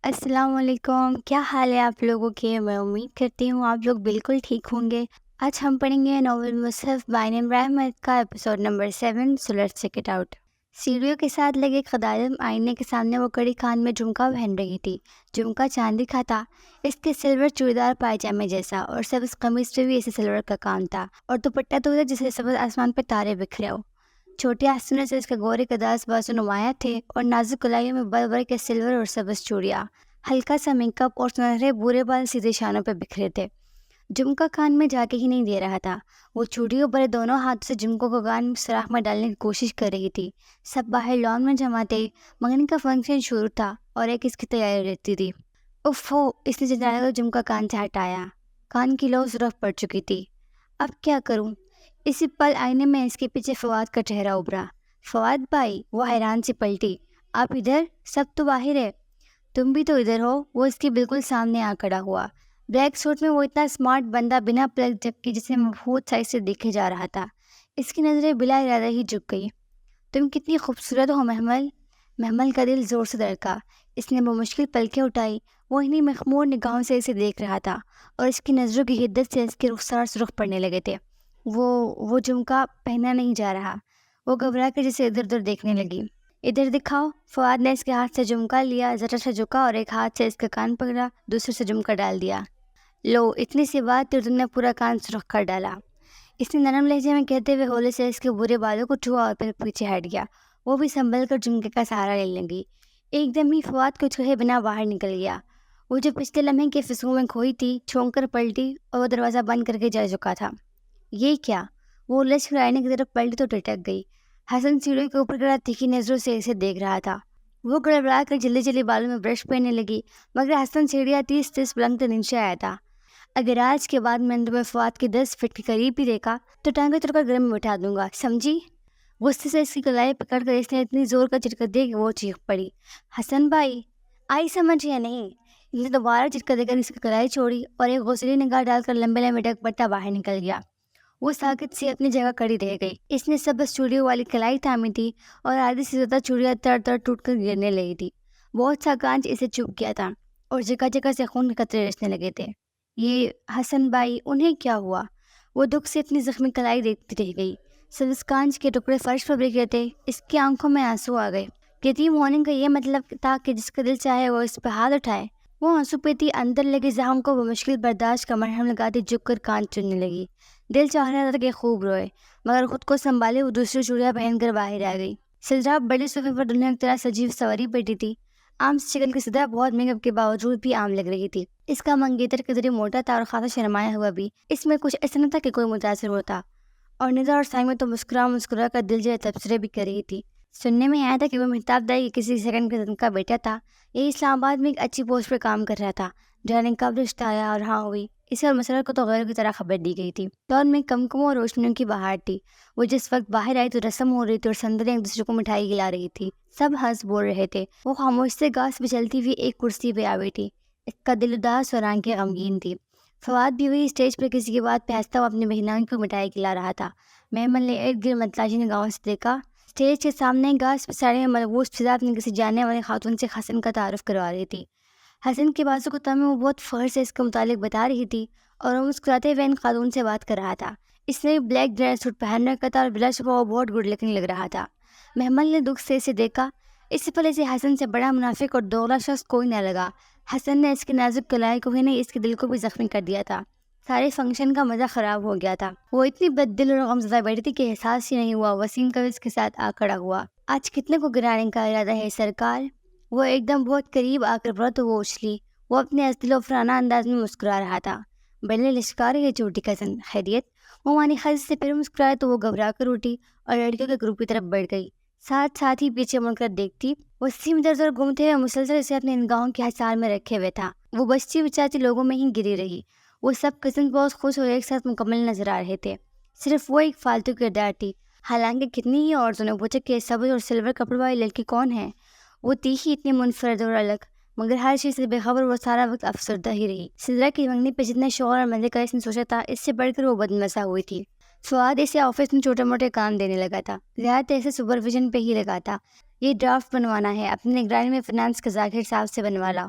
السلام علیکم، کیا حال ہے آپ لوگوں کے؟ میں امید کرتی ہوں آپ لوگ بالکل ٹھیک ہوں گے۔ آج ہم پڑھیں گے ناول مصحف بائن ابراہیم احمد کا episode number 7 so let's check it out. سیڑھیوں کے ساتھ لگے خدادم آئینے کے سامنے وہ کڑی کان میں جھمکا پہن رہی تھی۔ جھمکا چاندی کا تھا، اس کے سلور چوڑیدار پائجامے جیسا، اور سبز قمیص پہ بھی اسے سلور کا کام تھا، اور دوپٹہ تو جیسے سبز آسمان پہ تارے بکھرے ہو۔ چھوٹی آستینوں سے اس کے گورے قداس بازو نمایاں تھے، اور نازک کلائیوں میں بڑھ بڑھ کے سلور اور سبز چوڑیاں۔ ہلکا سا میک اپ اور سنہرے بورے بال سیدھے شانوں پہ بکھرے تھے۔ جھمکا کان میں جا کے ہی نہیں دے رہا تھا، وہ چوڑیوں بڑے دونوں ہاتھ سے جھمکوں کو کان میں سوراخ میں ڈالنے کی کوشش کر رہی تھی۔ سب باہر لان میں جمع تھے، منگنی کا فنکشن شروع تھا اور ایک اس کی تیاری رہتی تھی۔ اف ہو، اس نے جھنجھلایا تو جھمکا کان سے ہٹایا۔ کان کی لو سرخ پڑ چکی تھی۔ اب کیا کروں؟ اسی پل آئینے میں اس کے پیچھے فواد کا چہرہ ابھرا۔ فواد بھائی، وہ حیران سی پلٹی۔ آپ ادھر؟ سب تو باہر ہے۔ تم بھی تو ادھر ہو۔ وہ اس کے بالکل سامنے آ کھڑا ہوا۔ بلیک سوٹ میں وہ اتنا اسمارٹ بندہ بنا پلک جھپکی جسے مبہوت سائز سے دیکھے جا رہا تھا۔ اس کی نظریں بلا ارادہ ہی جھک گئی۔ تم کتنی خوبصورت ہو محمل۔ محمل کا دل زور سے دھڑکا۔ اس نے بمشکل پلکیں اٹھائی۔ وہ انہی مخمور نگاہوں سے اسے دیکھ رہا تھا، اور اس کی نظروں کی حدت سے اس کے رخسار سرخ پڑنے لگے تھے۔ وہ جھمکا پہنا نہیں جا رہا۔ وہ گھبرا کر جسے ادھر ادھر دیکھنے لگی۔ ادھر دکھاؤ۔ فواد نے اس کے ہاتھ سے جھمکا لیا، ذرا سا جھکا اور ایک ہاتھ سے اس کا کان پکڑا، دوسرے سے جھمکا ڈال دیا۔ لو، اتنی سی بات تم نے پورا کان سرخ کر ڈالا۔ اس نے نرم لہجے میں کہتے ہوئے ہولے سے اس کے برے بالوں کو چھوا اور پھر پیچھے ہٹ گیا۔ وہ بھی سنبھل کر جھمکے کا سہارا لینے لگی۔ ایک دم ہی فواد کچھ کہے بنا باہر نکل گیا۔ وہ جو پچھلے لمحے کے فسوں میں کھوئی تھی، چھونک کر پلٹی اور وہ دروازہ بند کر کے جا چکا تھا۔ یہ کیا؟ وہ الجھ کر آئینے کی طرف پلٹی تو ٹٹک گئی۔ حسن سیڑھیوں کے اوپر کھڑا تیکھی نظروں سے اسے دیکھ رہا تھا۔ وہ گڑبڑا کر جلدی جلدی بالوں میں برش پہننے لگی، مگر حسن سیڑھیاں 30 بلند تک نیچے آیا تھا۔ اگر آج کے بعد میں نے تمہیں فواد کے 10 فٹ کے قریب بھی دیکھا تو ٹانگیں توڑ کر گرم میں بٹھا دوں گا، سمجھی؟ غصے سے اس کی کلائی پکڑ کر اس نے اتنی زور کا جھٹکا دیا کہ وہ چیخ پڑی۔ حسن بھائی، آئی سمجھ یا نہیں؟ اس نے دوبارہ جھٹکا دے کر اس کی کلائی چھوڑی اور ایک غصیلی نگاہ ڈال کر لمبے لمبے ڈگمگتا باہر نکل گیا۔ وہ ساکت سی اپنی جگہ کڑی رہ گئی۔ اس نے سبز چوڑیوں والی کلائی تھامی تھی اور آدھی سے زیادہ چوڑیاں تڑ تڑ ٹوٹ کر گرنے لگی تھی۔ بہت سا کانچ اسے چبھ گیا تھا اور جگہ جگہ سے خون کے قطرے رسنے لگے تھے۔ یہ حسن بھائی، انہیں کیا ہوا؟ وہ دکھ سے اپنی زخمی کلائی دیکھتی رہ گئی۔ سبز کانچ کے ٹکڑے فرش پر بکھرے تھے۔ اس کی آنکھوں میں آنسو آ گئے۔ یتیم ہونے کا یہ مطلب تھا کہ جس کا دل چاہے وہ اس پہ ہاتھ اٹھائے۔ وہ آنسو پیتی اندر لگے زخم کو بمشکل برداشت کا مرہم لگاتی جھک کر کانچ چننے لگی۔ دل چاہ رہا تھا کہ خوب روئے، مگر خود کو سنبھالے وہ دوسری چوڑیاں پہن کر باہر آ گئی۔ سلجھا بڑے صوفے پر دلہن کی طرح سجی سواری بیٹھی تھی۔ عام شکل کی سطح بہت میک اپ کے باوجود بھی عام لگ رہی تھی۔ اس کا منگیتر قدرے موٹا تھا اور خاصا شرمایا ہوا بھی۔ اس میں کچھ ایسا نہ تھا کہ کوئی متاثر ہوتا، اور ندا اور سائمہ تو مسکرا کر دل جے تبصرے بھی کر رہی تھی۔ سننے میں آیا تھا کہ وہ مہتاب دائی کے کسی سیکنڈ قسم کا بیٹا تھا۔ یہ اسلام آباد میں ایک اچھی پوسٹ پر کام کر رہا تھا۔ جانے کب رشتہ آیا اور ہاں ہوئی، اسے اور مسرت کو تو غیر کی طرح خبر دی گئی تھی۔ دور میں کمکموں اور روشنیوں کی بہار تھی۔ وہ جس وقت باہر آئی تو رسم ہو رہی تھی اور سندریں ایک دوسرے کو مٹھائی کھلا رہی تھی۔ سب ہنس بول رہے تھے۔ وہ خاموش سے گھاس پہ چلتی ہوئی ایک کرسی پہ آ بیٹھی۔ اس کا دل اداس اور آنکھیں غمگین تھی۔ فواد بھی وہی اسٹیج پر کسی کی بات پہ ہنستا ہوا اپنی بہنوئی کو مٹھائی کھلا رہا تھا۔ محمل نے ارد گرد متلاشی نگاہوں سے دیکھا۔ اسٹیج کے سامنے گھاس پہ ساڑی میں ملبوس فضا اپنی کسی جاننے والی خاتون سے حسن کا تعارف کروا رہی تھی۔ حسن کے بازو کو تمہیں وہ بہت فخر سے اس کے متعلق بتا رہی تھی، اور وہ مسکراتے ہوئے ان خاتون سے بات کر رہا تھا۔ اس نے بلیک ڈریس سوٹ پہن رکھا تھا اور بلا شبہ وہ بہت گڈ لکنگ لگ رہا تھا۔ محمل نے دکھ سے اسے دیکھا۔ اس سے پہلے سے حسن سے بڑا منافق اور دوغلا شخص کوئی نہ لگا۔ حسن نے اس کے نازک کلائی کو ہی نہیں، اس کے دل کو بھی زخمی کر دیا تھا۔ سارے فنکشن کا مزہ خراب ہو گیا تھا۔ وہ اتنی بد دل اور غمزدہ بیٹھی تھی کہ احساس ہی نہیں ہوا۔ وسیم کبھی اس کے ساتھ آ کھڑا ہوا۔ آج کتنے کو گرانے کا ارادہ ہے سرکار؟ وہ ایک دم بہت قریب آ کر پڑا تو وہ اچھلی۔ وہ اپنے ازدل و فرانہ انداز میں مسکرا رہا تھا۔ بڑے لشکار ہے چھوٹی کزن، خیریت؟ وہ مانی خز سے پھر مسکرائے تو وہ گھبرا کر اٹھی اور لڑکیوں کے گروپ کی طرف بڑھ گئی۔ ساتھ ہی پیچھے مڑ کر دیکھتی۔ وسیم ادھر ادھر گھومتے ہوئے مسلسل اسے اپنی نگاہوں کے حصار میں رکھے ہوئے تھا۔ وہ بچتی بچاتی لوگوں میں ہی گری رہی۔ وہ سب کزن بہت خوش اور ایک ساتھ مکمل نظر آ رہے تھے۔ صرف وہ ایک فالتو کردار تھی۔ حالانکہ کتنی ہی عورتوں نے پوچھا کہ سبز اور سلور کپڑے والی لڑکی کون ہے، وہ تھی ہی اتنی منفرد اور الگ، مگر ہر چیز سے بے خبر وہ سارا وقت افسردہ ہی رہی۔ سدرا کی منگنی پہ جتنا شور اور مزے کا اس نے سوچا تھا، اس سے بڑھ کر وہ بدمزہ ہوئی تھی۔ فواد اسے آفس میں چھوٹے موٹے کام دینے لگا تھا، زیادہ تر اسے سپرویژن پہ ہی لگا تھا۔ یہ ڈرافٹ بنوانا ہے، اپنی نگرانی میں فنانس کا ذاکر صاحب سے بنوا لاؤ،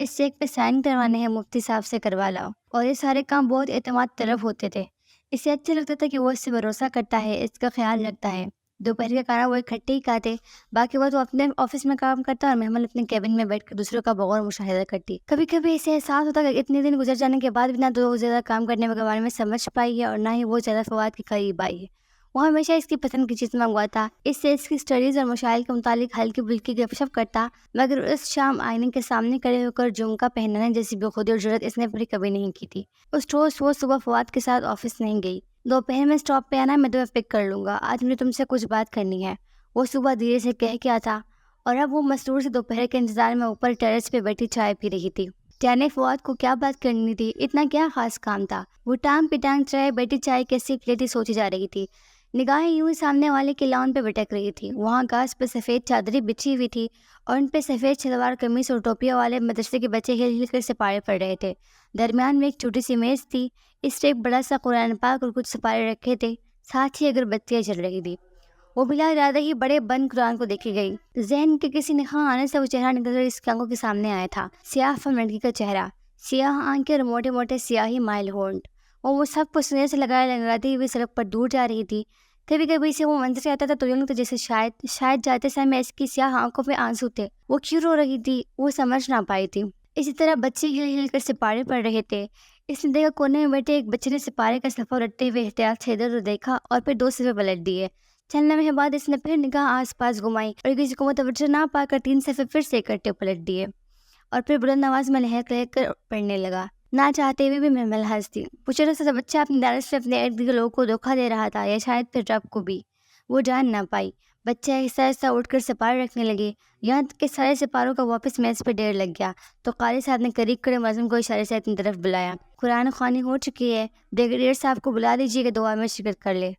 اس چیک پہ سائن کروانے ہیں، مفتی صاحب سے کروا لاؤ۔ اور یہ سارے کام بہت اعتماد طلب ہوتے تھے، اسے اچھا لگتا تھا کہ وہ اس سے بھروسہ کرتا ہے، اس کا خیال رکھتا ہے۔ دوپہر کا کھانا وہ اکٹھے ہی کھاتے، باقی وہ تو اپنے آفس میں کام کرتا اور محمل اپنے کیبن میں بیٹھ کر دوسروں کا بغور مشاہدہ کرتی۔ کبھی کبھی اسے احساس ہوتا کہ اتنے دن گزر جانے کے بعد بھی نہ تو وہ زیادہ کام کرنے کے بارے میں سمجھ پائی ہے اور نہ ہی وہ زیادہ فواد کے قریب آئی ہے۔ وہ ہمیشہ اس کی پسند کی چیز منگواتا، اس سے اس کی اسٹڈیز اور مشائل کے متعلق ہلکی پھلکی گپ شپ کرتا، مگر اس شام آئینے کے سامنے کھڑے ہو کر جھمکا پہننے جیسی بےخودی اور جرأت اس نے پوری کبھی نہیں کی تھی۔ اس روز وہ صبح فواد کے ساتھ آفس نہیں گئی۔ دوپہر میں اسٹاپ پہ آنا، میں تمہیں پک کر لوں گا، آج مجھے تم سے کچھ بات کرنی ہے، وہ صبح دھیرے سے کہہ کے آتا، اور اب وہ مسرور سے دوپہر کے انتظار میں اوپر ٹیرس پہ بیٹھی چائے پی رہی تھی۔ جانے فواد کو کیا بات کرنی تھی، اتنا کیا خاص کام تھا؟ وہ ٹانگ پٹانگ چائے بیٹھی چائے کیسی پلیٹی سوچی جا رہی تھی، نگاہیں یوں ہی سامنے والے کے لان پہ بھٹک رہی تھی۔ وہاں گھاس پہ سفید چادریں بچھی ہوئی تھی اور ان پہ سفید شلوار قمیص اور ٹوپیوں والے مدرسے کے بچے ہل ہل کر سپارے پڑھ رہے تھے۔ درمیان میں ایک چھوٹی سی میز تھی، اس پہ ایک بڑا سا قرآن پاک اور کچھ سپارے رکھے تھے، ساتھ ہی اگربتیاں جل رہی تھی۔ وہ بلا ارادہ ہی بڑے بند قرآن کو دیکھی گئی۔ ذہن کے کسی نخاں آنے سے وہ چہرہ نکل کر اس کی آنکھوں کے سامنے آیا تھا، سیاہ فن لڑکی کا چہرہ، سیاہ آنکھیں اور موٹے موٹے سیاہی مائل ہونٹ۔ وہ سب کو سینے سے لگاتی ہوئی سڑک پر دور جا رہی تھی۔ کبھی کبھی اسے وہ منظر آتا تھا تو یوں لگتا جیسے شاید جاتے سمے اس کی سیاہ آنکھوں پہ آنسو تھے۔ وہ کیوں رو رہی تھی وہ سمجھ نہ پائی تھی۔ اسی طرح بچے ہل ہل کر سپارے پڑھ رہے تھے۔ اس نے دیکھا کونے میں بیٹھے ایک بچے نے سپارے کا صفحہ الٹتے ہوئے احتیاط سے ادھر ادھر دیکھا اور پھر 2 صفحے پلٹ دیے۔ چند لمحے بعد اس نے پھر نگاہ آس پاس گھمائی اور کسی کو متوجہ نہ پا کر 3 صفحے پھر سے اکٹھے پلٹ دیے اور پھر بلند آواز میں لہک لہک کر پڑھنے لگا۔ نہ چاہتے ہوئے بھی محمل ہنستی۔ وہ چھوٹا سا بچہ اپنے دانش سے اپنے ارد گرد لوگوں کو دھوکہ دے رہا تھا، یا شاید پھر رب کو بھی، وہ جان نہ پائی۔ بچہ آہستہ آہستہ اٹھ کر سپارے رکھنے لگے، یہاں تک کہ سارے سپاروں کا واپس میز پہ ڈھیر لگ گیا تو قاری صاحب نے قریب کھڑے ملازم کو اشارے سے اپنی طرف بلایا۔ قرآن خوانی ہو چکی ہے، بریگیڈیئر صاحب کو بلا دیجیے کہ دعا میں شرکت کر لے۔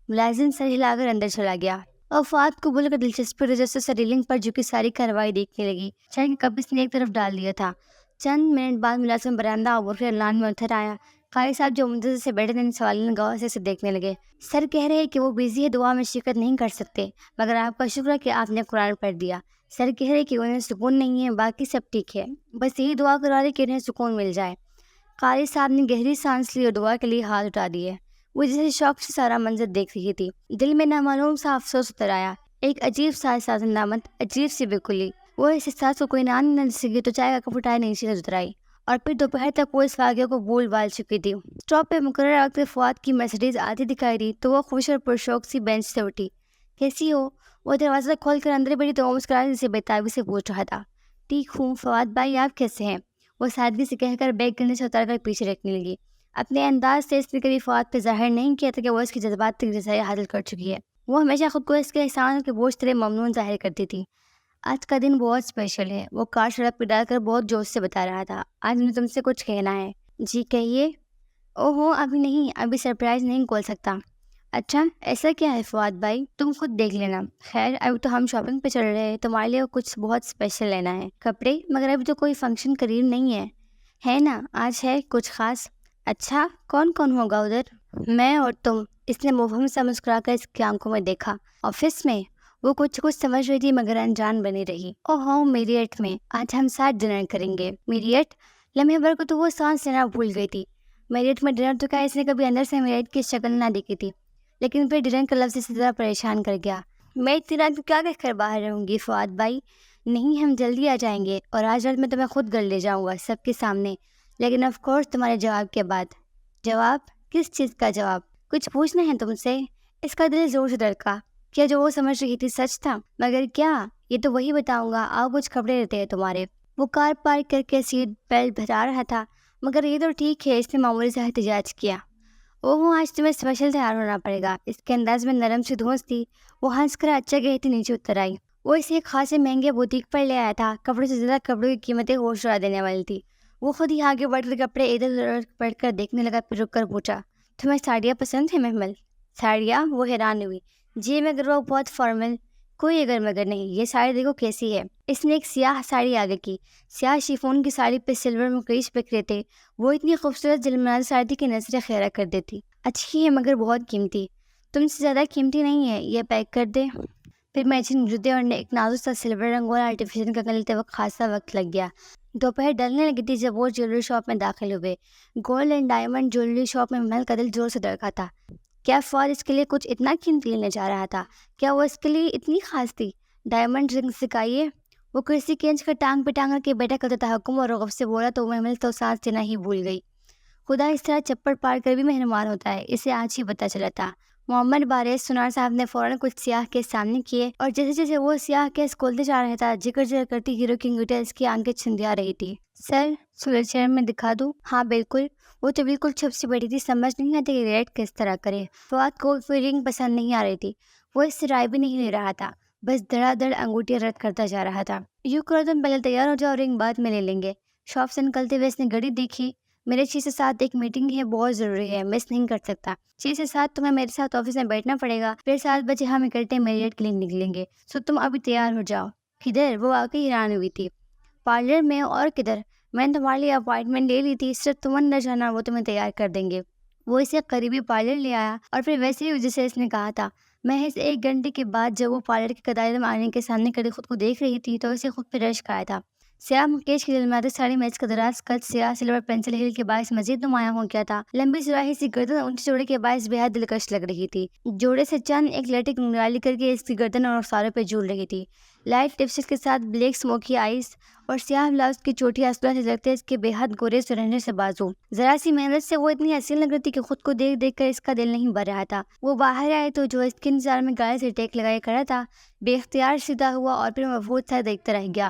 ملازم سر ہلا کر اندر چلا گیا اور فواد کو بول کر دلچسپی رجسٹر سے ریلنگ پر جھکی ساری کارروائی دیکھنے لگی۔ چائے کا کپ اس نے ایک طرف ڈال دیا تھا۔ چند منٹ بعد ملازم برآمدہ عبور کے اعلان میں اتر آیا۔ قاری صاحب جو منتظر سے بیٹھے تھے سوالی نگاہوں سے اسے دیکھنے لگے۔ سر کہہ رہے کہ وہ بیزی ہے، دعا میں شرکت نہیں کر سکتے، مگر آپ کا شکر ہے کہ آپ نے قرآن پڑھ دیا۔ سر کہہ رہے کہ انہیں سکون نہیں ہے، باقی سب ٹھیک ہے، بس یہی دعا کرا رہے کہ انہیں سکون مل جائے۔ قاری صاحب نے گہری سانس لی اور دعا کے لیے ہاتھ اٹھا دیے۔ وہ جیسے شوق سے سارا منظر دیکھ رہی تھی۔ دل میں نامعلوم سا افسوس اتر آیا، ایک عجیب سا احساس ندامت، عجیب سی بےکلی۔ وہ اس احساس کو کوئی نام نہ دے سکی تو چائے کا کپ اٹھائے نیچے اترائی اور پھر دوپہر تک وہ اس واقعے کو بھول بھال چکی تھی۔ اسٹاپ پہ مقررہ وقت فواد کی مرسیڈیز آتی دکھائی دی تو وہ خوش اور پرشوق سی بینچ سے اٹھی۔ کیسی ہو؟ وہ دروازہ کھول کر اندر بیٹھی تو وہ مسکراتی سے بےتابی سے پوچھ رہا تھا۔ ٹھیک ہوں فواد بھائی، آپ کیسے ہیں؟ وہ سادگی سے کہہ کر بیگ گلنے سے اتار کر پیچھے رکھنے لگی۔ اپنے انداز سے اس نے کبھی فواد پہ ظاہر نہیں کیا تھا کہ وہ اس کی جذبات تک رسائی حاصل کر چکی ہے۔ وہ ہمیشہ خود کو اس کے احسان کے بوجھ تلے ممنون ظاہر کرتی تھی۔ آج کا دن بہت اسپیشل ہے، وہ کار سڑک پہ ڈال کر بہت جوش سے بتا رہا تھا۔ آج مجھے تم سے کچھ کہنا ہے۔ جی کہیے۔ اوہو ابھی نہیں، ابھی سرپرائز نہیں کھول سکتا۔ اچھا ایسا کیا ہے فواد بھائی، تم خود دیکھ لینا۔ خیر ابھی تو ہم شاپنگ پہ چل رہے ہیں، تمہارے لیے کچھ بہت اسپیشل لینا ہے، کپڑے، مگر ابھی تو کوئی فنکشن قریب نہیں ہے نا؟ آج ہے کچھ خاص؟ اچھا کون کون ہوگا ادھر؟ میں اور تم۔ اس نے مبہم سا مسکرا کر اس کی آنکھوں میں دیکھا۔ آفس میں؟ وہ کچھ سمجھ رہی تھی مگر انجان بنی رہی۔ اوہو میریٹ میں، آج ہم ساتھ ڈنر کریں گے۔ میریٹ؟ لمحے بھر کو تو وہ سانس لینا بھول گئی تھی۔ میریٹ میں ڈنر تو کیا، اس نے کبھی اندر سے میریٹ کی شکل نہ دیکھی تھی، لیکن پھر ڈنر کا لفظ اسی طرح پریشان کر گیا۔ میں اتنی رات کو کیا کہہ کر باہر رہوں گی فواد بھائی؟ نہیں ہم جلدی آ جائیں گے اور آج رات میں تمہیں خود گھر لے جاؤں گا سب کے سامنے، لیکن آف کورس تمہارے جواب کے بعد۔ جواب؟ کس چیز کا جواب؟ کچھ پوچھنا ہے تم سے؟ اس کا دل زور سے دھڑکا۔ کیا جو وہ سمجھ رہی تھی سچ تھا؟ مگر کیا؟ یہ تو وہی بتاؤں گا، آؤ کچھ کپڑے لیتے ہیں تمہارے۔ وہ کار پارک کر کے سیٹ بیلٹ بھرا رہا تھا۔ مگر یہ تو ٹھیک ہے، اس نے معمولی سا احتجاج کیا۔ اوہ آج تمہیں اسپیشل تیار ہونا پڑے گا۔ اس کے انداز میں نرم سی دھونس تھی۔ وہ ہنس کر اچھا کہتی نیچے اتر آئی۔ وہ اسے ایک خاصے مہنگے بوتیک پر لے آیا تھا، کپڑوں سے زیادہ کپڑوں کی قیمتیں ہوش اڑا دینے والی تھی۔ وہ خود ہی آگے بڑھ کر کپڑے ادھر ادھر پڑھ کر دیکھنے لگا، پھر رک کر پوچھا، تمہیں ساڑیاں پسند ہیں محمل؟ ساڑیاں؟ وہ حیران ہوئی۔ جی مگر وہ بہت فارمل۔ کوئی اگر مگر نہیں، یہ ساڑی دیکھو کیسی ہے۔ اس نے ایک سیاہ ساڑی آگے کی، سیاہ شیفون کی ساڑی پہ سلور مکریش بکھرے تھے۔ وہ اتنی خوبصورت جلملائی ساڑی تھی کہ نظریں خیرہ کر دیتی۔ اچھی ہے مگر بہت قیمتی۔ تم سے زیادہ قیمتی نہیں ہے، یہ پیک کر دے؟ پھر میچنگ جوتے اور ایک نازک سا سلور رنگ والا آرٹیفیشل کا لیتے وقت خاصا وقت لگ گیا۔ دوپہر ڈلنے لگی تھی جب وہ جیولری شاپ میں داخل ہوئے۔ Gold and diamond jewellery shop میں محمل کا دل زور سے دھڑکا تھا۔ کیا فواد اس کے لیے کچھ اتنا قیمتی لینے جا رہا تھا؟ کیا وہ اس کے لیے اتنی خاص تھی؟ ڈائمنڈ رنگ سکھائیے۔ وہ کرسی کینچ کر ٹانگ پہ ٹانگ کے بیٹھا کرتا تھا حکم اور رغب سے بولا تو محمل تو سانس دینا ہی بھول گئی۔ خدا اس طرح چپڑ پاڑ کر بھی مہربان ہوتا ہے، اسے آج ہی پتہ چلا تھا۔ محمد بارش سنار صاحب نے فوراً کچھ سیاہ کیس سامنے کیے اور جیسے جیسے وہ سیاہ کیس کھولتے جا رہا تھا جگر جگر کرتی ہیرو کی انگوٹھیاں اس کی آنکھیں چھندیا رہی تھی۔ سر سولر چیئر میں دکھا دوں؟ ہاں بالکل۔ وہ تو بالکل چھپ سی بیٹھی تھی، سمجھ نہیں آتی کہ ریٹ کس طرح کرے۔ فواد کو کوئی رنگ پسند نہیں آ رہی تھی، وہ اس سے رائے بھی نہیں لے رہا تھا، بس دھڑا دھڑ انگوٹیاں رد کرتا جا رہا تھا۔ یوں کرو تم پہلے تیار ہو جاؤ، رنگ بعد میں لے لیں گے۔ شاپ سے نکلتے ہوئے اس نے گھڑی دیکھی۔ میرے 6 سے 7 ایک میٹنگ ہے، بہت ضروری ہے، مس نہیں کر سکتا۔ 6 سے 7 تمہیں میرے ساتھ آفس میں بیٹھنا پڑے گا، پھر 7 بجے ہم اکٹھے میریٹ کے لیے نکلیں گے، سو تم ابھی تیار ہو جاؤ۔ کدھر؟ وہ واقعی حیران ہوئی تھی۔ پارلر میں، اور کدھر؟ میں نے تمہارے لیے اپائنٹمنٹ لے لی تھی، صرف تم اندر جانا، وہ تمہیں تیار کر دیں گے۔ وہ اسے قریبی پارلر لے آیا اور پھر ویسے ہی جیسے اس نے کہا تھا۔ محض 1 گھنٹے کے بعد جب وہ پارلر کے قدارے میں آنے کے سامنے کھڑی خود کو دیکھ رہی تھی تو اسے خود پہ رشک آیا تھا۔ سیاہ مکیش کی جلماتی ساڑی میں اس کا دراز قد سیاہ سلور پینسل ہیل کے باعث مزید نمایاں ہو گیا تھا۔ لمبی سراہی سی گردن اونچے جوڑے کے باعث بے حد دلکش لگ رہی تھی۔ جوڑے سے چند ایک لٹک نگرالی کر کے اس کی گردن اور رخساروں پہ جھول رہی تھی۔ لائٹ لپسٹک کے ساتھ بلیک اسموکی آئیز اور سیاہ بلاؤز کی چوٹی آسمان سے جھلکتے اس کے بے حد گورے سرہنے سے بازو۔ ذرا سی محنت سے وہ اتنی حسین لگ رہی تھی کہ خود کو دیکھ دیکھ کر اس کا دل نہیں بھر رہا تھا۔ وہ باہر آئے تو جو اس کے انتظار میں گاڑی سے ٹیک لگائے کھڑا تھا بے اختیار سیدھا ہوا اور پھر مبہوت سا دیکھتا رہ گیا۔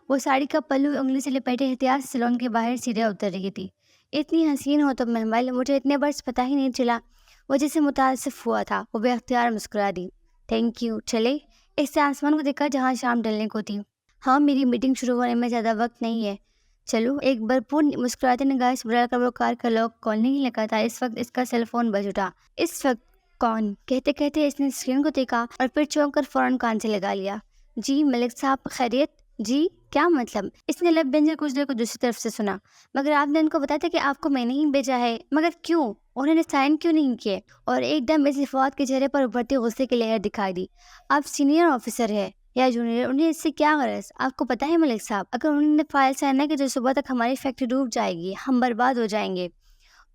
وہ ساڑی کا پلو انگلی سے لپیٹے احتیاط سے سیلون کے باہر سیڑھیاں اتر رہی تھی۔ اتنی حسین ہو تم محمل، مجھے اتنے برس پتہ ہی نہیں چلا۔ وہ جسے متاسف ہوا تھا، وہ بے اختیار مسکرا دی۔ Thank you. چلے؟ اس سے آسمان کو دیکھا جہاں شام ڈلنے کو تھی۔ ہاں میری میٹنگ شروع ہونے میں زیادہ وقت نہیں ہے۔ چلو۔ ایک بھرپور مسکراتے نگاہ سے بلا کر وہ کار کا لاک کھولنے ہی لگا تھا، اس وقت اس کا سیل فون بج اٹھا۔ اس وقت کون؟ کہتے کہتے اس نے اسکرین کو دیکھا اور پھر چونک کر فوراً کان سے لگا لیا۔ جی ملک صاحب، خیریت؟ جی کیا مطلب؟ اس نے لب بھینجر کچھ دیر کو دوسری طرف سے سنا۔ مگر آپ نے ان کو بتایا تھا کہ آپ کو میں نے ہی بھیجا ہے۔ مگر کیوں؟ انہوں نے سائن کیوں نہیں کیے؟ اور ایک دم اس فواد کے چہرے پر ابھرتی غصے کی لہر دکھائی دی۔ آپ سینئر آفیسر ہے یا جونیئر، انہیں اس سے کیا غرض؟ آپ کو پتہ ہے ملک صاحب، اگر انہوں نے فائل سائن نہ کی تو صبح تک ہماری فیکٹری ڈوب جائے گی، ہم برباد ہو جائیں گے۔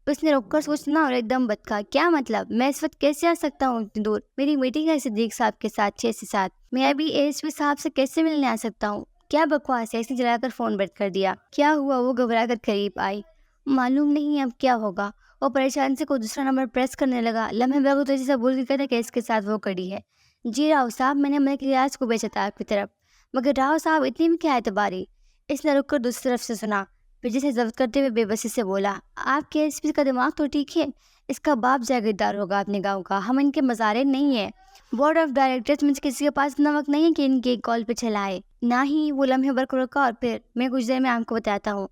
اس نے رک کر سوچنا اور ایک دم بتکا۔ کیا مطلب؟ میں اس وقت کیسے آ سکتا ہوں اتنی دور؟ میری میٹنگ ہے صدیق صاحب کے ساتھ 6 سے 7۔ میں ابھی ASP صاحب سے کیسے ملنے آ سکتا ہوں؟ کیا بکواس ہے؟ اس نے جلا کر فون بند کر دیا۔ کیا ہوا؟ وہ گھبرا کر قریب آئی۔ معلوم نہیں اب کیا ہوگا۔ وہ پریشان سے کوئی دوسرا نمبر پریس کرنے لگا۔ لمحے بعد وہ تیزی سے بھول کے کہتا کہ اس کے ساتھ وہ کڑی ہے۔ جی راؤ صاحب، میں نے ملک ریاض کو بھیجا تھا آپ کی طرف۔ مگر راؤ صاحب اتنی میں کیا اعتباری؟ اس نے رک کر دوسری طرف سے سنا، پھر جسے ضبط کرتے ہوئے بے بسی سے بولا۔ آپ کے ASP کا دماغ تو ٹھیک ہے، اس کا باپ جاگیردار ہوگا اپنے گاؤں کا، ہم ان کے مزارے نہیں ہیں۔ بورڈ آف ڈائریکٹرز میں کسی کے پاس اتنا وقت نہیں ہے کہ ان کی ایک کال پہ چلائے۔ نہ ہی۔ وہ لمحے بھر کو رکا اور پھر میں کچھ دیر میں آپ کو بتاتا ہوں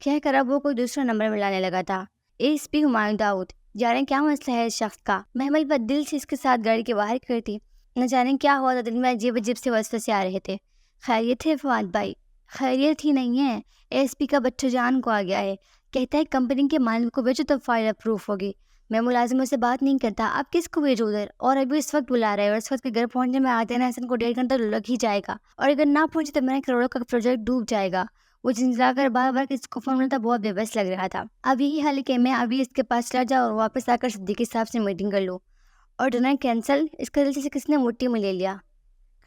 کہہ کر اب وہ کوئی دوسرا نمبر ملانے لگا تھا۔ ASP ہمایوں داؤد۔ جانے کیا مسئلہ ہے اس شخص کا؟ محمل پر دل سے اس کے ساتھ گاڑی کے باہر کھڑی تھی۔ نہ جانے کیا ہوا تھا، دل میں عجیب عجیب سے وسوسے آ رہے تھے۔ خیریت ہے فواد بھائی؟ خیریت ہی نہیں ہے، ASP کا بچہ جان کو آ گیا ہے، کہتا ہے کمپنی کے مالک کو بھیجو تو فائل اپروف ہوگی۔ میں ملازموں سے بات نہیں کرتا، آپ کس کو بھیجو ادھر؟ اور ابھی اس وقت بلا رہے ہیں اور اس وقت کے گھر پہنچنے میں آتے حسن کو 1.5 گھنٹہ لگ ہی جائے گا، اور اگر نہ پہنچے تو میرا کروڑوں کا پروجیکٹ ڈوب جائے گا۔ وہ جھنجھلا کر بار بار اس کو فون ملتا بہت بے بس لگ رہا تھا۔ اب یہی حل ہے کہ میں ابھی اس کے پاس چلا جاؤں اور واپس آ کر صدیقی صاحب سے میٹنگ کر لوں۔ اور ڈنر کینسل؟ اس کا دل سے کس نے مٹھی میں لے لیا۔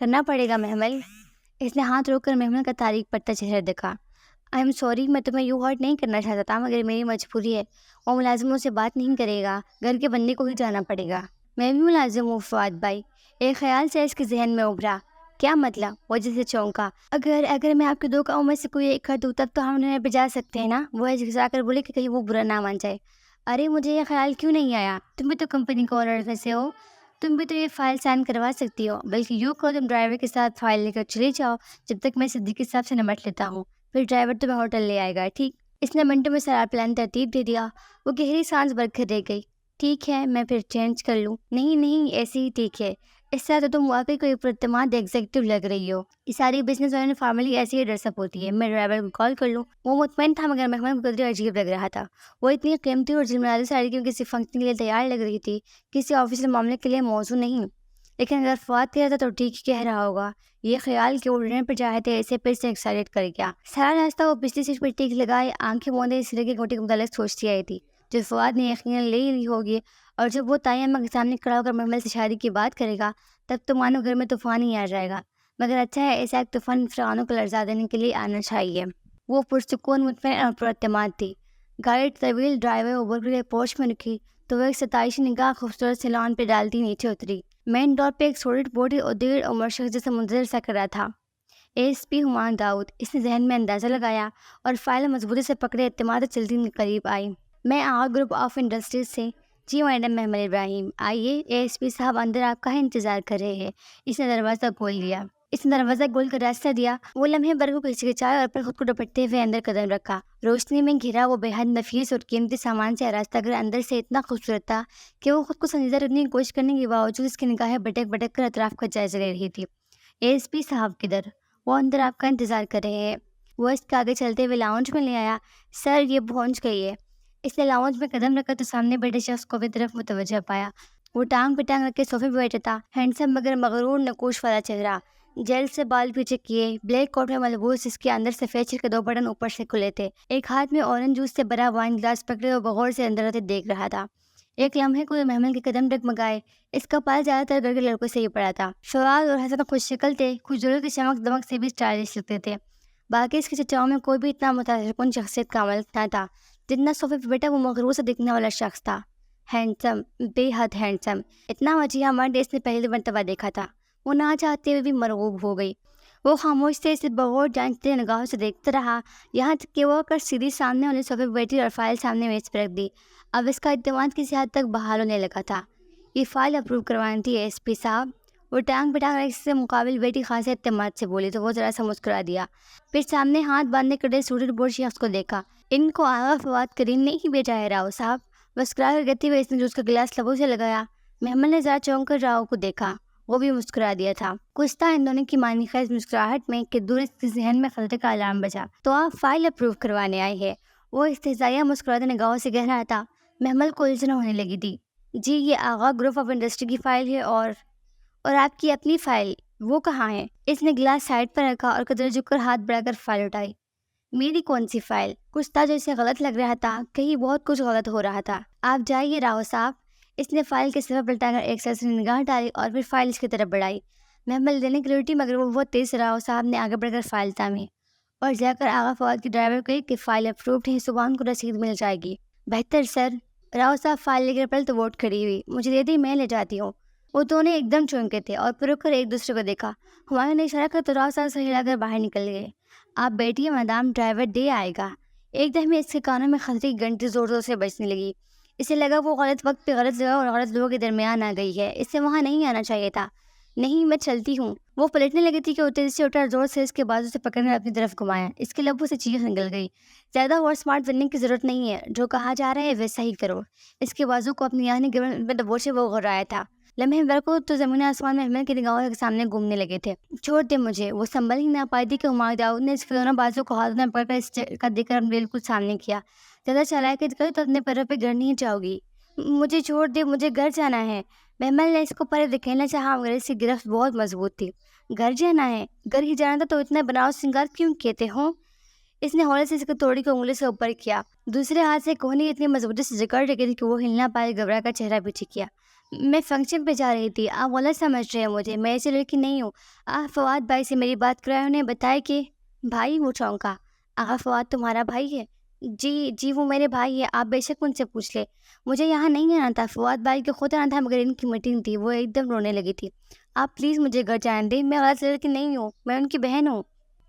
کرنا پڑے گا محمل۔ اس نے ہاتھ روک کر محمل کا تاریک پڑتا چہرہ دیکھا۔ آئی ایم سوری، میں تمہیں یوں ہرٹ نہیں کرنا چاہتا تھا، مگر میری مجبوری ہے۔ وہ ملازموں سے بات نہیں کرے گا، گھر کے بندے کو ہی جانا پڑے گا۔ میں بھی ملازم ہوں فواد بھائی، ایک خیال سے اس کے ذہن میں ابھرا۔ کیا مطلب؟ وہ جیسے چونکا۔ اگر میں آپ کے 2 کاموں میں سے کوئی ایک کر دوں تب تو ہم انہیں پہ جا سکتے ہیں نا؟ وہ گھسا کر بولے کہ کہیں وہ برا نہ مان جائے۔ ارے مجھے یہ خیال کیوں نہیں آیا؟ تم بھی تو کمپنی کے اونر میں سے ہو، تم بھی تو یہ فائل سائن کروا سکتی ہو۔ بلکہ یوں کرو، تم ڈرائیور کے ساتھ فائل لے کر چلے جاؤ جب تک میں صدیقی صاحب سے نمٹ لیتا ہوں، پھر ڈرائیور تمہیں ہوٹل لے آئے گا، ٹھیک؟ اس نے منٹوں میں سارا پلان ترتیب دے دیا۔ وہ گہری سانس بھر کر رہ گئی۔ ٹھیک ہے، میں پھر چینج کر لوں؟ نہیں ایسے ہی ٹھیک ہے۔ اس طرح تو تم واقعی کوئی پراعتماد ایگزیکٹو لگ رہی ہو۔ یہ ساری بزنس والوں نے فارملی ایسے ہی ڈریس اپ ہوتی ہے۔ میں ڈرائیور کو کال کر لوں؟ وہ مطمئن تھا مگر محمد کو قدرے عجیب لگ رہا تھا۔ وہ اتنی قیمتی اور جھلملاتی ساڑی کیوں کسی فنکشن کے لیے تیار لگ رہی تھی، کسی آفیشیل معاملے کے لیے موزوں نہیں۔ لیکن اگر فواد کہہ رہا تھا تو ٹھیک ہی کہہ رہا ہوگا۔ یہ خیال کہ اڑنے پر چاہے تھے اسے پھر سے ایکسائٹیڈ کر گیا۔ سارا راستہ وہ پچھلی سیٹ پر ٹیک لگائے آنکھیں موندے سرے کی گھوٹی کے متعلق سوچتی آئی تھی جو فواد نے یقیناً لے لی ہوگی، اور جب وہ تائی اماں کے سامنے کھڑا ہو کر محمل سے شادی کی بات کرے گا تب تو مانو گھر میں طوفان ہی آ جائے گا۔ مگر اچھا ہے ایسا ایک طوفان فرعونوں کو لرزا دینے کے لیے آنا چاہیے۔ وہ پرسکون، مطمئن اور پراعتماد تھی۔ گاڑی طویل ڈرائیوے اوبر کے لیے پورچ میں رکھی تو وہ ایک ستائشی نگاہ خوبصورت سے لان پہ ڈالتی نیچے اتری۔ مین ڈور پہ ایک سولڈ باڈی اور دیر عمر شخص جیسا منتظر سا کر رہا تھا، اے ایس پی ہمایوں داؤد۔ اس نے ذہن میں اندازہ لگایا اور فائل مضبوطی سے پکڑے اعتماد سے چلتی قریب آئی۔ میں آغا گروپ آف انڈسٹریز سے۔ جی میڈم محمل ابراہیم، آئیے، اے ایس پی صاحب اندر آپ کا ہی انتظار کر رہے ہیں۔ اس نے دروازہ کھول کر راستہ دیا۔ وہ لمحے بھر کو ہچکچایا اور پھر خود کو ڈپٹتے ہوئے اندر قدم رکھا۔ روشنی میں گھرا وہ بے حد نفیس اور قیمتی سامان سے آراستہ گھر اندر سے اتنا خوبصورت تھا کہ وہ خود کو سنجیدہ رکھنے کی کوشش کرنے کے باوجود اس کی نگاہیں بھٹک بھٹک کر اطراف کا جائزہ لے رہی تھی۔ اے ایس پی صاحب کدھر؟ وہ اندر آپ کا انتظار کر رہے ہیں۔ وہ اس کے آگے چلتے ہوئے لاؤنج میں لے آیا۔ سر، یہ پہنچ گئی ہے۔ اس نے لاؤنج میں قدم رکھا تو سامنے بیٹھے شخص کو اپنی طرف متوجہ پایا۔ وہ ٹانگ پہ ٹانگ رکھ کے صوفے پہ بیٹھا تھا، ہینڈسم مگر مغرور نقوش والا چہرہ، جیل سے بال پیچھے کیے، بلیک کوٹ میں ملبوس، جس کے اندر سفید شل کے 2 بٹن اوپر سے کھلے تھے۔ ایک ہاتھ میں اورنج جوس سے بھرا وائن گلاس پکڑے وہ بغور سے اندر آتے دیکھ رہا تھا۔ ایک لمحے کو محمل کے قدم ڈگمگائے۔ اس کا پال زیادہ تر گھر کے لڑکوں سے ہی پڑا تھا۔ فواد اور حسن خوش شکل تھے، خوشدلی کی چمک دمک سے بھی اسٹائلش لگتے تھے۔ باقی اس کے چچاؤں میں کوئی بھی اتنا متاثر کن شخصیت کا عمل نہ تھا جتنا صوفے پہ بیٹھا وہ مغرور سے دکھنے والا شخص تھا۔ ہینڈسم، بے حد ہینڈسم، اتنا وجیہہ مرد اس نے پہلی مرتبہ دیکھا تھا۔ وہ نہ چاہتے ہوئے بھی مرغوب ہو گئی۔ وہ خاموش سے اسے بغور جانچتے نگاہوں سے دیکھتا رہا، یہاں تک کہ وہ کر سیدھی سامنے والے صوفے پہ بیٹھی اور فائل سامنے میز پہ رکھ دی۔ اب اس کا اعتماد کسی حد تک بحال ہونے لگا تھا۔ یہ فائل اپروو کروانی تھی اے ایس پی صاحب۔ وہ ٹانگ پہ ٹانگ سے مقابل بیٹی خاصے اعتماد سے بولی تو وہ ذرا سا مسکرا دیا، پھر سامنے ہاتھ باندھے کھڑے سوٹڈ بوڑھ شخص کو دیکھا۔ ان کو آغا فواد کریم نے ہی بھیجا ہے راؤ صاحب۔ مسکرا کر کہتے ہوئے اس نے جوس کا گلاس لبوں سے لگایا۔ محمل نے ذرا چونک کر راؤ کو دیکھا، وہ بھی مسکرا دیا تھا۔ کچھ تھا ان دونوں کی معنی خیز مسکراہٹ میں کہ دور اس کے ذہن میں خطرے کا الارم بجا۔ تو آپ فائل اپروو کروانے آئے ہیں؟ وہ استہزائیہ مسکراتے نگاہوں سے کہہ رہا تھا۔ محمل کو الجھن ہونے لگی تھی۔ جی، یہ آغا گروپ آف انڈسٹری کی فائل ہے اور آپ کی اپنی فائل، وہ کہاں ہے؟ اس نے گلاس سائڈ پر رکھا اور قدر جھک کر ہاتھ بڑھا کر فائل اٹھائی۔ میری کون سی فائل؟ کچھ تھا جو اسے غلط لگ رہا تھا، کہیں بہت کچھ غلط ہو رہا تھا۔ آپ جائیے راؤ صاحب۔ اس نے فائل کے صفحے پلٹا کر ایک سرسری نگاہ ڈالی اور پھر فائل اس کی طرف بڑھائی۔ محمل دینے کی لوٹی مگر وہ بہت تیز راؤ صاحب نے آگے بڑھ کر فائل تھامی اور جا کر آغا فواد کی ڈرائیور کو کہی کہ فائل اپرووڈ ہے، صبح ان کو رسید مل جائے گی۔ بہتر سر۔ راؤ صاحب فائل لے کر پلٹ ووٹ کھڑی ہوئی۔ مجھے دے دی، میں لے جاتی ہوں۔ وہ دونوں ایک دم چونکے تھے اور پھر رک کر ایک دوسرے کو دیکھا۔ ہمایوں نے اشارہ کر تو راؤ صاحب سے ہلا کر باہر نکل گئے۔ آپ بیٹھیے مدام، ڈرائیور دے آئے گا۔ ایک دم ہی اس کے کانوں میں خطرے کی گھنٹی زور زور سے بجنے لگی۔ اسے لگا وہ غلط وقت پہ غلط جگہ اور غلط لوگوں کے درمیان آ گئی ہے، اسے وہاں نہیں آنا چاہیے تھا۔ نہیں، میں چلتی ہوں۔ وہ پلٹنے لگی تھی کہ وہ تیزی سے اٹھا اور زور سے اس کے بازو سے پکڑ کر اپنی طرف گھمایا۔ اس کے لبوں سے چیخ نکل گئی۔ زیادہ اور سمارٹ بننے کی ضرورت نہیں ہے، جو کہا جا رہا ہے ویسا ہی کرو۔ اس کے بازو کو اپنی یعنی گربن میں دبوچے وہ غرایا تھا۔ لمحے بھر کو تو زمین آسمان میں محمل کی نگاہوں کے سامنے گھومنے لگے تھے۔ چھوڑ دے مجھے۔ وہ سنبھل ہی نہ پائی تھی کہ ہمایوں داؤد نے اس کے دونوں بازو کو ہاتھوں میں پکڑ کر اس کا دے کر بالکل سامنے کیا۔ زیادہ چالاکی کرو تو اپنے پیروں پہ گھر نہیں جاؤ گی۔ مجھے چھوڑ دے، مجھے گھر جانا ہے۔ محمل نے اس کو پرے دھکیلنا چاہا مگر اس کی گرفت بہت مضبوط تھی۔ گھر جانا ہے؟ گھر ہی جانا تھا تو اتنا بناؤ سنگار کیوں کہتے ہوں؟ اس نے ہولے سے اس کو توڑی کو انگلی سے اوپر کیا، دوسرے ہاتھ سے کوہنی اتنی مضبوطی سے جکڑ رکھی تھی کہ وہ ہل نہ پائے، گھبرا کر چہرہ پیچھے کیا۔ میں فنکشن پہ جا رہی تھی، آپ غلط سمجھ رہے ہیں مجھے، میں ایسی لڑکی نہیں ہوں۔ آپ فواد بھائی سے میری بات کرائے، انہیں بتایا کہ بھائی، وہ چونکا۔ آغا فواد تمہارا بھائی ہے؟ جی وہ میرے بھائی ہے، آپ بے شک ان سے پوچھ لے۔ مجھے یہاں نہیں آنا تھا، فواد بھائی کو خود آنا تھا مگر ان کی میٹنگ تھی۔ وہ ایک دم رونے لگی تھی۔ آپ پلیز مجھے گھر جانے دیں، میں غلط لڑکی نہیں ہوں، میں ان کی بہن ہوں۔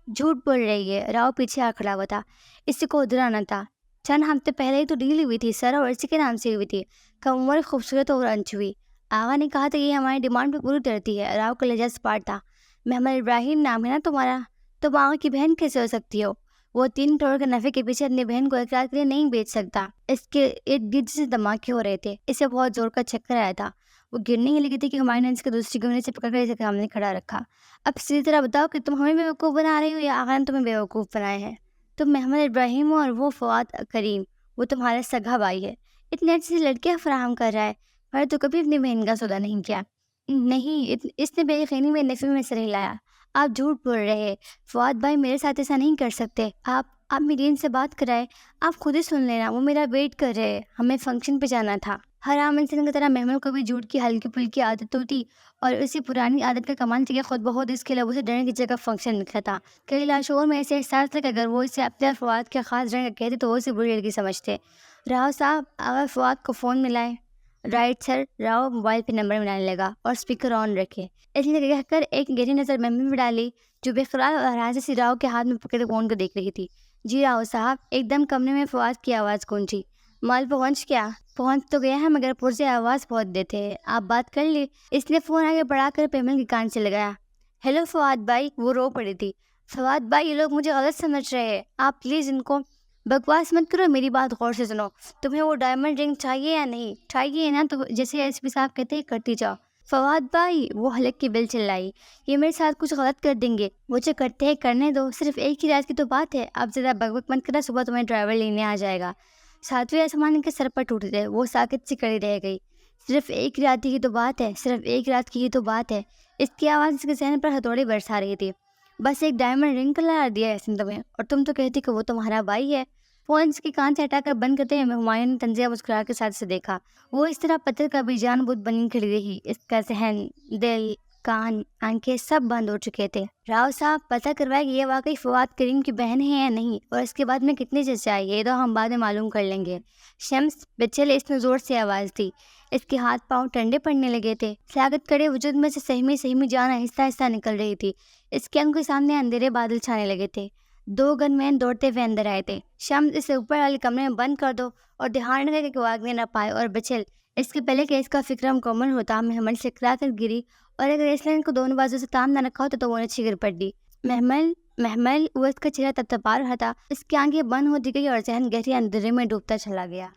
جھوٹ بول رہی ہے۔ راؤ پیچھے آ کھڑا ہوا تھا۔ اس کو ادھر آنا تھا، چند ہفتے پہلے ہی تو ڈیل ہوئی تھی سر، اور اسی کے نام سے ہوئی تھی، کم عمر، خوبصورت اور انچوئی۔ آغا نے کہا تھا یہ ہماری ڈیمانڈ پہ پوری کرتی ہے۔ راؤ کا لہجہ سپاٹ تھا۔ محمل ابراہیم نام ہے نا تمہارا؟ تم آغا کی بہن کیسے ہو سکتی ہو؟ وہ 3 کروڑ کے نفع کے پیچھے اپنی بہن کو ایک رات کے لیے نہیں بیچ سکتا۔ اس کے ارد گرد سے دھماکے ہو رہے تھے، اسے بہت زور کا چکر آیا تھا۔ وہ گرنے ہی لگی تھی کہ ہمایوں نے اس کو دوسری گمنے سے پکڑ کر اسے سامنے کھڑا رکھا۔ اب سیدھی طرح بتاؤ کہ تم ہمیں بیوقوف بنا رہی ہو یا آغا نے تمہیں بیوقوف بنایا ہے؟ تم محمل ابراہیم ہو اور وہ فواد کریم، وہ تمہارا سگا بھائی ہے۔ اتنے اچھے لڑکیاں فراہم کر رہا ہے، پر تو کبھی اپنی بہن کا سودا نہیں کیا۔ نہیں، اس نے بے یقینی میں نفی میں سر ہلایا۔ آپ جھوٹ بول رہے ہیں، فواد بھائی میرے ساتھ ایسا نہیں کر سکتے۔ آپ میری ان سے بات کرائے، آپ خود ہی سن لینا، وہ میرا ویٹ کر رہے ہیں، ہمیں فنکشن پہ جانا تھا۔ ہر عام انسان کی طرح محمل کو بھی جھوٹ کی ہلکی پھلکی عادت ہوتی، اور اسی پرانی عادت کا کمال تھا کہ خود بخود اس کے لبوں سے ڈرنے کی جگہ فنکشن نکلا تھا۔ کئی لاشعور میں ایسے احساس تھا کہ اگر وہ اسے اپنے اور فواد کے خاص ڈرنے کا کہتے تو وہ اسے بری لڑکی سمجھتے۔ راؤ صاحب، اگر فواد کو فون ملائے۔ Right sir. راؤ موبائل پہ نمبر ملانے لگا اور اسپیکر آن رکھے، اس لیے کہہ کر ایک گہری نظر محمل میں ڈالی جو بے قرار اور حراجت سے راؤ کے ہاتھ میں پکڑے فون کو دیکھ رہی تھی۔ جی راؤ صاحب، ایک دم کمرے میں فواد کی آواز گونجی۔ مال پہنچ گیا؟ پہنچ تو گیا ہے مگر پرزے آواز بہت دیتے ہیں، آپ بات کر لی۔ اس نے فون آگے بڑھا کر پیمل کے کان سے لگایا۔ ہیلو فواد بھائی، وہ رو پڑی تھی۔ فواد بھائی، یہ لوگ مجھے غلط سمجھ رہے ہیں، آپ پلیز ان کو بکواس مت کرو، میری بات غور سے سنو۔ تمہیں وہ ڈائمنڈ رنگ چاہیے یا نہیں؟ چاہیے نا تو جیسے ایس پی صاحب کہتے ہیں کرتی جاؤ۔ فواد بھائی، وہ حلق کی بل چلائی، یہ میرے ساتھ کچھ غلط کر دیں گے۔ وہ جو کرتے ہیں کرنے دو، صرف ایک ہی رات کی تو بات ہے، آپ زیادہ بک بک مت کرنا، صبح تمہیں ڈرائیور لینے آ جائے گا۔ ساتویں آسمان کے سر پر ٹوٹے تھے، وہ ساکت سی کڑی رہ گئی۔ صرف ایک رات کی تو بات ہے، صرف ایک رات کی ہی تو بات ہے۔ اس کی آواز اس کے ذہن پر ہتھوڑی برسا رہی تھی۔ بس ایک ڈائمنڈ رنگ کلار دیا ہے اس نے تمہیں، اور تم تو کہتی کہ وہ تمہارا بھائی ہے۔ فون اس کے کان سے ہٹا کر بند کرتے ہوئے ہمایوں نے طنزیہ مسکراہٹ کے ساتھ اسے دیکھا۔ وہ اس طرح پتھر کا بے جان بت بنی کھڑی رہی، اس کا ذہن، دل، کان، آنکھیں سب بند ہو چکے تھے۔ راؤ صاحب، پتہ کروائے کہ یہ واقعی فواد کریم کی بہن ہے یا نہیں، اور اس کے بعد میں کتنی سچائی ہے، یہ تو ہم بعد میں معلوم کر لیں گے۔ شمس، بچے لے، اس نے زور سے آواز دی۔ اس کے ہاتھ پاؤں ٹھنڈے پڑنے لگے تھے، ساکت کڑے وجود میں سے سہمی جان آہستہ آہستہ نکل رہی تھی۔ اس کے آنکھوں کے سامنے اندھیرے بادل چھانے لگے تھے۔ دو گن مین دوڑتے ہوئے اندر آئے تھے۔ شمس، اسے اوپر والے کمرے میں بند کر دو، اور دھیان رکھے کہ وہ آگنے نہ پائے، اور بچل، اس کے پہلے کہ اس کا فکر مکمل ہوتا، محمل سے کھلا کر گری، اور اگر اس نے ان کو دونوں بازو سے تام نہ رکھا ہوتا تو وہ نیچے گر پڑتی۔ محمل، وہ اس کا چہرہ تپتپا رہا تھا، اس کی آنکھیں بند ہوتی گئی اور ذہن گہری اندھیرے میں ڈوبتا چلا گیا۔